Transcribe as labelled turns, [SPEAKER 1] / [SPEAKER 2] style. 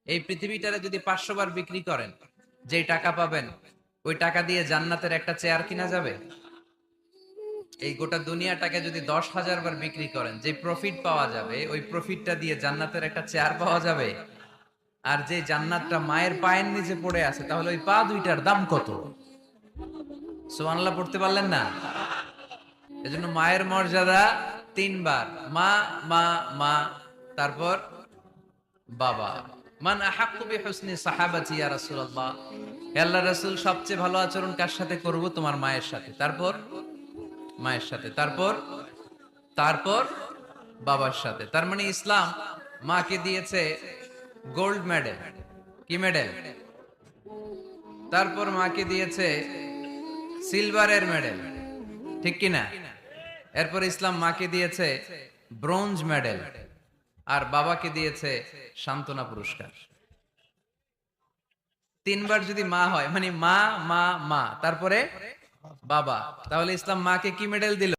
[SPEAKER 1] এই পৃথিবীটারে যদি 500 বার বিক্রি করেন, যেই টাকা পাবেন ওই টাকা দিয়ে জান্নাতের একটা চেয়ার কিনা যাবে? এই গোটা দুনিয়াটাকে যদি 10,000 বার বিক্রি করেন, যে প্রফিট পাওয়া যাবে ওই প্রফিটটা দিয়ে জান্নাতের একটা চেয়ার পাওয়া যাবে? আর যে জান্নাতটা মায়ের পায়ের নিচে পড়ে আছে, তাহলে ওই পা দুইটার দাম কত? সুবহানাল্লাহ পড়তে পারলেন না? এজন্য মায়ের মর্যাদা তিনবার: মা, মা, মা, তারপর বাবা। মান আহাক্কু বিহুসনি সাহাবাতি ইয়া রাসূলুল্লাহ, হে আল্লাহর রাসূল, সবচেয়ে ভালো আচরণ কার সাথে করব? তোমার মায়ের সাথে। তারপর মায়ের সাথে, তারপর তারপর বাবার সাথে। তার মানে ইসলাম মাকে দিয়েছে গোল্ড মেডেল। কি মেডেল? তারপর মাকে দিয়েছে সিলভারের মেডেল, ঠিক কি না? এরপর ইসলাম মাকে দিয়েছে ব্রোঞ্জ মেডেল, আর বাবাকে দিয়েছে সান্ত্বনা পুরস্কার। তিনবার যদি মা হয়, মানে মা, মা, মা, তারপরে বাবা, তাহলে ইসলাম মাকে কি মেডেল দিল?